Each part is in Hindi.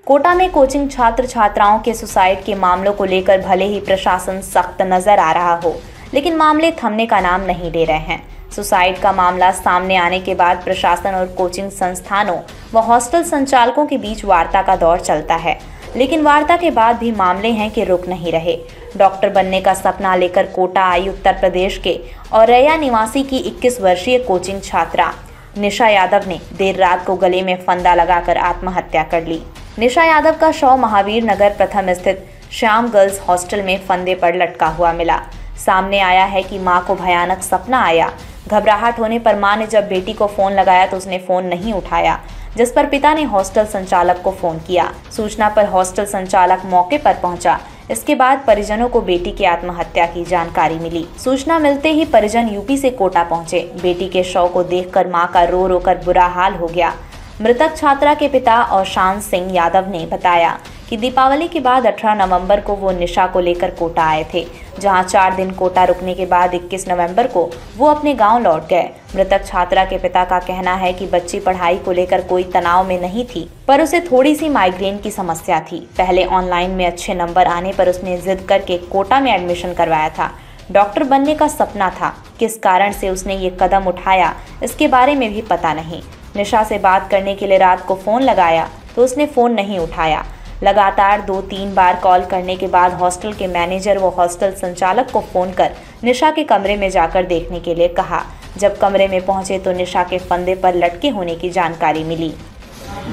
कोटा में कोचिंग छात्र छात्राओं के सुसाइड के मामलों को लेकर भले ही प्रशासन सख्त नजर आ रहा हो, लेकिन मामले थमने का नाम नहीं ले रहे हैं। सुसाइड का मामला सामने आने के बाद प्रशासन और कोचिंग संस्थानों व हॉस्टल संचालकों के बीच वार्ता का दौर चलता है, लेकिन वार्ता के बाद भी मामले हैं कि रुक नहीं रहे। डॉक्टर बनने का सपना लेकर कोटा आई उत्तर प्रदेश के औरैया निवासी की 21 वर्षीय कोचिंग छात्रा निशा यादव ने देर रात को गले में फंदा लगाकर आत्महत्या कर ली। निशा यादव का शव महावीर नगर प्रथम स्थित श्याम गर्ल्स हॉस्टल में फंदे पर लटका हुआ मिला। सामने आया है कि मां को भयानक सपना आया। घबराहट होने पर मां ने जब बेटी को फोन लगाया तो उसने फोन नहीं उठाया, जिस पर पिता ने हॉस्टल संचालक को फोन किया। सूचना पर हॉस्टल संचालक मौके पर पहुंचा। इसके बाद परिजनों को बेटी की आत्महत्या की जानकारी मिली। सूचना मिलते ही परिजन यूपी से कोटा पहुंचे। बेटी के शव को देखकर मां का रो रो कर बुरा हाल हो गया। मृतक छात्रा के पिता औशान सिंह यादव ने बताया कि दीपावली के बाद 18 नवंबर को वो निशा को लेकर कोटा आए थे, जहां 4 दिन कोटा रुकने के बाद 21 नवंबर को वो अपने गांव लौट गए। मृतक छात्रा के पिता का कहना है कि बच्ची पढ़ाई को लेकर कोई तनाव में नहीं थी, पर उसे थोड़ी सी माइग्रेन की समस्या थी। पहले ऑनलाइन में अच्छे नंबर आने पर उसने जिद करके कोटा में एडमिशन करवाया था। डॉक्टर बनने का सपना था। किस कारण से उसने ये कदम उठाया, इसके बारे में भी पता नहीं। निशा से बात करने के लिए रात को फोन लगाया तो उसने फोन नहीं उठाया। लगातार 2-3 बार कॉल करने के बाद हॉस्टल के मैनेजर व हॉस्टल संचालक को फोन कर निशा के कमरे में जाकर देखने के लिए कहा। जब कमरे में पहुंचे तो निशा के फंदे पर लटके होने की जानकारी मिली।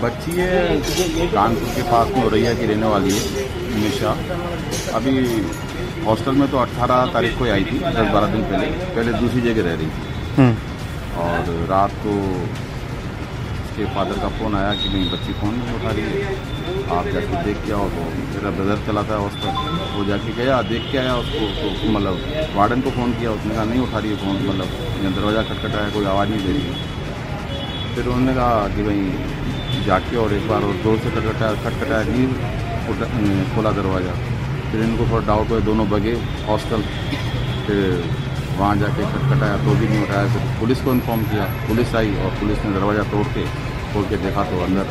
बच्ची है, कानपुर के पास में औरैया की रहने वाली है निशा। अभी हॉस्टल में तो 18 तारीख को आई थी, 10-12 दिन पहले दूसरी जगह रह रही थी। और रात को उसके फादर का फ़ोन आया कि नहीं बच्ची फ़ोन नहीं उठा रही है, आप जाके देख के आओ। तो मेरा ब्रदर चलाता है हॉस्टल, वो जाके गया, देख के आया उसको। तो मतलब वार्डन को फ़ोन किया, उसने कहा नहीं उठा रही है फ़ोन, मतलब दरवाज़ा खटखटाया, कोई आवाज़ नहीं दे रही। फिर उन्होंने कहा कि भाई जाके और एक बार और जोर से खटखटाया, नहीं खोला दरवाज़ा। फिर इनको थोड़ा डाउट हुआ, दोनों भगे हॉस्टल। फिर वहाँ जाके खटखटाया तो भी नहीं उठाया। फिर पुलिस को इन्फॉर्म किया, पुलिस आई और पुलिस ने दरवाज़ा तोड़ के देखा तो अंदर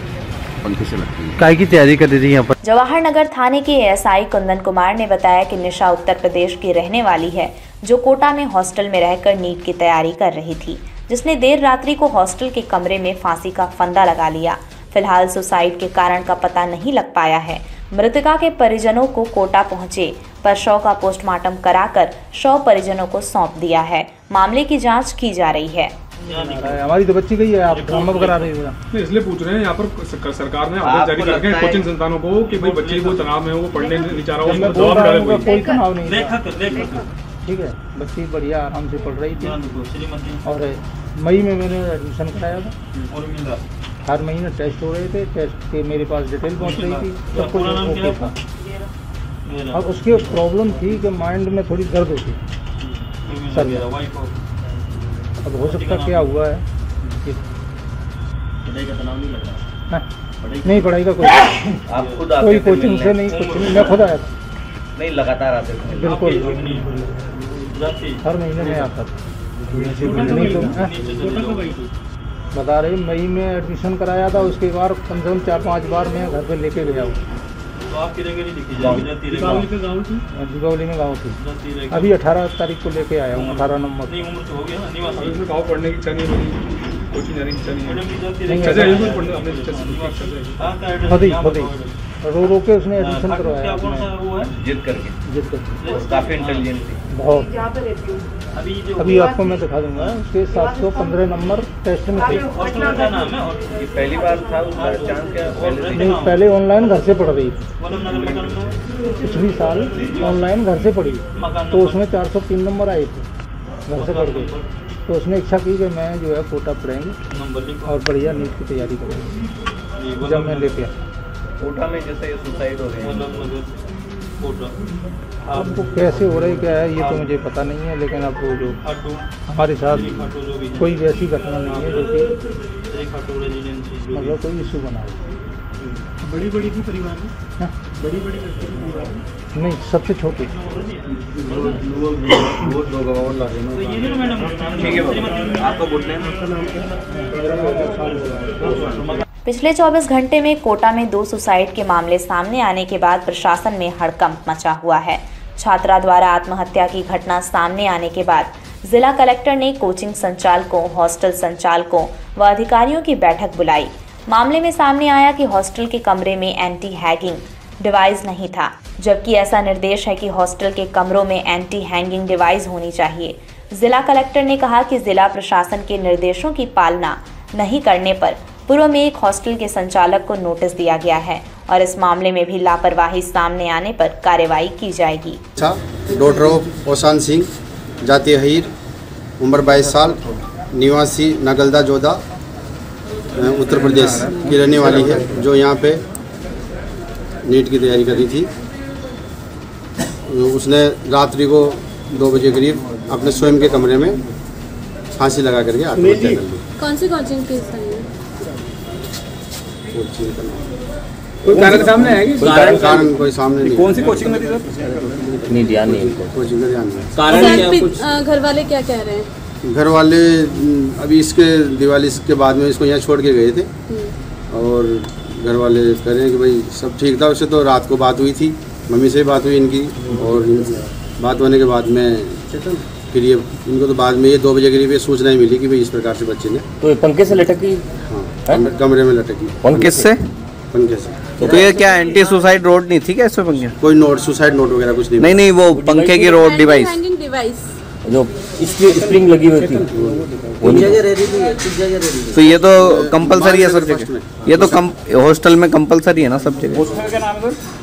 पंखे से लगती है। काय की तैयारी कर रही थी यहाँ पर। जवाहर नगर थाने के एएसआई कुंदन कुमार ने बताया कि निशा उत्तर प्रदेश की रहने वाली है, जो कोटा में हॉस्टल में रहकर नीट की तैयारी कर रही थी, जिसने देर रात्रि को हॉस्टल के कमरे में फांसी का फंदा लगा लिया। फिलहाल सुसाइड के कारण का पता नहीं लग पाया है। मृतका के परिजनों को कोटा पहुंचे पर शव का पोस्टमार्टम कराकर शव परिजनों को सौंप दिया है। मामले की जांच की जा रही है। हमारी तो बच्ची गई है, आप ड्रामा करा रहे हो। इसलिए पूछ रहे हैं, यहाँ पर सरकार ने आदेश जारी करके कोचिंग संस्थानों को कि भाई बच्चे को तनाव में हो, वो पढ़ने नहीं चाह रहा हो, कोई तनाव नहीं, ठीक है। बच्ची बढ़िया आराम से पढ़ रही थी और मई में मैंने एडमिशन कराया था। हर महीने टेस्ट हो रहे थे, टेस्ट के मेरे पास डिटेल पहुँच रही थी, सब कुछ ओके था। अब उसके प्रॉब्लम थी कि माइंड में थोड़ी दर्द होती सर। अब हो सकता क्या हुआ है कि नहीं पढ़ाई का कोई कोचिंग से नहीं, कुछ नहीं, मैं खुद आया था। नहीं लगातार आते थे। बिल्कुल हर महीने में आता था। नहीं तो बता रही मई में एडमिशन कराया था, उसके बाद कम से कम 4-5 बार मैं घर पे लेके गया हूँ। दीपावली में गाँव थी। अभी 18 तारीख को लेके आया हूँ, 18 नंबर। गाँव पढ़ने की इच्छा नहीं है, कोचिंग जाने की इच्छा नहीं है। खुद ही रो के उसने एडमिशन करवाया, जिद करके। काफी इंटेलिजेंट थी बहुत। अभी आपको मैं दिखा दूंगा, उसके 715 नंबर टेस्ट में थे। पहली बार था उसका चांस क्या? नहीं, पहले ऑनलाइन घर से पढ़ रही थी, पिछली साल ऑनलाइन घर से पढ़ी, तो उसमें 403 नंबर आए थे, घर से पढ़ गई। तो उसने इच्छा की कि मैं जो है कोटा पढ़ेंगे और बढ़िया नीट की तैयारी करेंगे। जब मैं लेके आया कोटा में जैसे ये सुसाइड हो रहे हैं, आपको कैसे हो रही क्या है ये तो मुझे पता नहीं है, लेकिन अब वो जो हमारे साथ कोई वैसी घटना नहीं है जो कि मतलब कोई इशू बना हो। बड़ी थी परिवार में, बड़ी नहीं, सबसे छोटी। ठीक है, आपको बोलते हैं। पिछले 24 घंटे में कोटा में 2 सुसाइड के मामले सामने आने के बाद प्रशासन में हड़कंप मचा हुआ है। छात्रा द्वारा आत्महत्या की घटना सामने आने के बाद जिला कलेक्टर ने कोचिंग संचालकों, हॉस्टल संचालकों व अधिकारियों की बैठक बुलाई। मामले में सामने आया कि हॉस्टल के कमरे में एंटी हैंगिंग डिवाइस नहीं था, जबकि ऐसा निर्देश है कि हॉस्टल के कमरों में एंटी हैंगिंग डिवाइस होनी चाहिए। जिला कलेक्टर ने कहा कि जिला प्रशासन के निर्देशों की पालना नहीं करने पर पूर्व में एक हॉस्टल के संचालक को नोटिस दिया गया है और इस मामले में भी लापरवाही सामने आने पर कार्रवाई की जाएगी। डॉक्टर ऑफ ओशान सिंह, जाति अहीर, उम्र 22 साल, निवासी नगलदा जोधा, उत्तर प्रदेश की रहने वाली है, जो यहाँ पे नीट की तैयारी कर रही थी। उसने रात्रि को 2 बजे करीब अपने स्वयं के कमरे में फांसी लगा करके आत्महत्या कर ली। कौन सी कोचिंग की है? कोई कारण सामने आएगी? कारण कोई सामने नहीं। कौन सी कोचिंग में थी सर? नहीं ध्यान नहीं इनको। कोचिंग का ध्यान नहीं। कारण क्या कुछ? घर वाले क्या कह रहे हैं? घर वाले अभी इसके दिवाली के बाद में इसको यहाँ छोड़ के गए थे और घर वाले कह रहे हैं कि भाई सब ठीक था। उससे तो रात को बात हुई थी, मम्मी से बात हुई इनकी, और बात होने के बाद में फिर ये इनको तो बाद में ये 2 बजे करीब ये सूचना ही मिली कि भाई इस प्रकार से बच्चे ने तो पंखे से लटकी? हाँ, कमरे में लटकी। पंखे से? पंखे से। तो ये क्या एंटी सुसाइड रोड नहीं थी क्या इसमें? पंखे कोई नोट, सुसाइड नोट वगैरह कुछ नहीं? नहीं, वो पंखे की रोड डिवाइस जो इसकी स्प्रिंग लगी हुई थी, कुछ जगह रह रही थी, कुछ जगह रह रही थी। तो ये तो कंपलसरी है सब जगह? ये तो हॉस्टल में कंपलसरी है ना सब जगह? हॉस्टल का नाम है सर?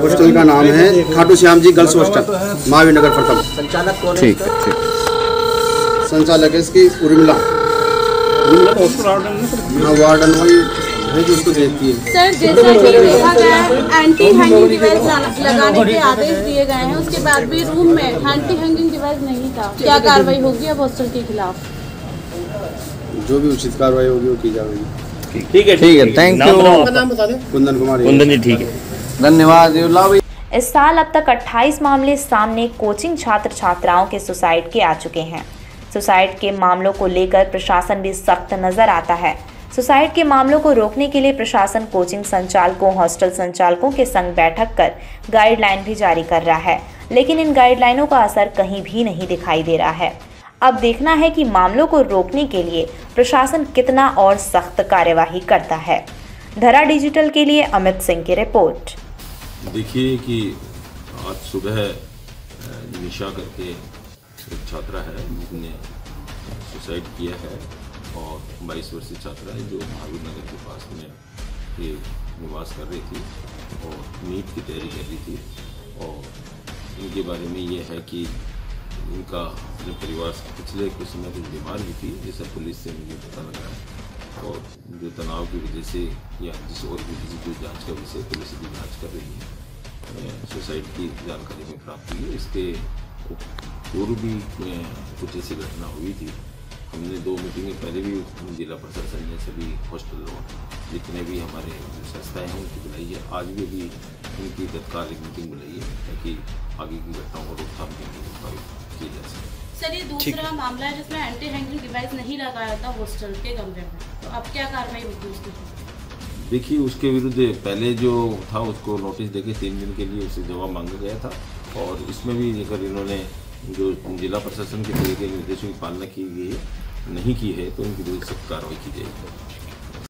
हॉस्टल का नाम है खाटू श्याम जी गर्ल्स हॉस्टल, महावीर नगर प्रथम। संचालक कौन है? ठीक है, ठीक। संचालक है इसकी उर्मिला। वार्डन वही है जो उसको देखती है। सर, जैसा कि देखा गया है एंटी हैंगिंग डिवाइस लगाने के आदेश दिए गए हैं, उसके बाद भी रूम में एंटी हैंगिंग डिवाइस नहीं था। क्या कार्रवाई होगी अब हॉस्टल के खिलाफ? जो भी उचित कार्रवाई होगी वो की जाएगी। ठीक है, थैंक यू। नाम बता दें। कुंदन कुमार। कुंदन जी, ठीक है, धन्यवाद। इस साल अब तक 28 मामले सामने कोचिंग छात्र छात्राओं के सुसाइड के आ चुके हैं। सुसाइड के मामलों को लेकर प्रशासन भी सख्त नजर आता है। सुसाइड के मामलों को रोकने के लिए प्रशासन कोचिंग संचालकों, हॉस्टल संचालकों के संग बैठक कर गाइडलाइन भी जारी कर रहा है, लेकिन इन गाइडलाइनों का असर कहीं भी नहीं दिखाई दे रहा है। अब देखना है कि मामलों को रोकने के लिए प्रशासन कितना और सख्त कार्यवाही करता है। धरा डिजिटल के लिए अमित सिंह की रिपोर्ट। देखिए कि आज सुबह निशा करके एक छात्रा है जिसने सुसाइड किया है और 22 वर्षीय छात्रा है जो महावीर नगर के पास में ये निवास कर रही थी और नीट की तैयारी कर रही थी। और इनके बारे में ये है कि इनका अपने परिवार से पिछले कुछ समय कुछ बीमार भी थी, जैसा पुलिस से मुझे पता लगा है। और जो तनाव की वजह से या जिस और भी किसी को जाँच का विषय पुलिस भी जाँच कर रही है। सुसाइड की जानकारी में प्राप्त हुई है। इसके पूर्व भी कुछ ऐसी घटना हुई थी। हमने 2 मीटिंगें पहले भी जिला प्रशासन ने सभी हॉस्टल जितने भी हमारे संस्थाएं हैं उनकी बुलाई है। आज भी अभी उनकी तत्काल एक मीटिंग बुलाई है ताकि आगे की घटनाओं को रोकथाम के लिए की जा सके। सर, ये दूसरा मामला है जिसमें एंटी हैंगिंग डिवाइस नहीं लगाया था हॉस्टल के कमरे में, तो अब क्या कार्रवाई होगी उसकी? देखिए, उसके विरुद्ध पहले जो था उसको नोटिस देके 3 दिन के लिए उससे जवाब मांगा गया था और इसमें भी अगर इन्होंने जो जिला प्रशासन के तरीके निर्देशों की पालना की गई है नहीं की है तो उनकी विरुद्ध सख्त कार्रवाई की जाएगी।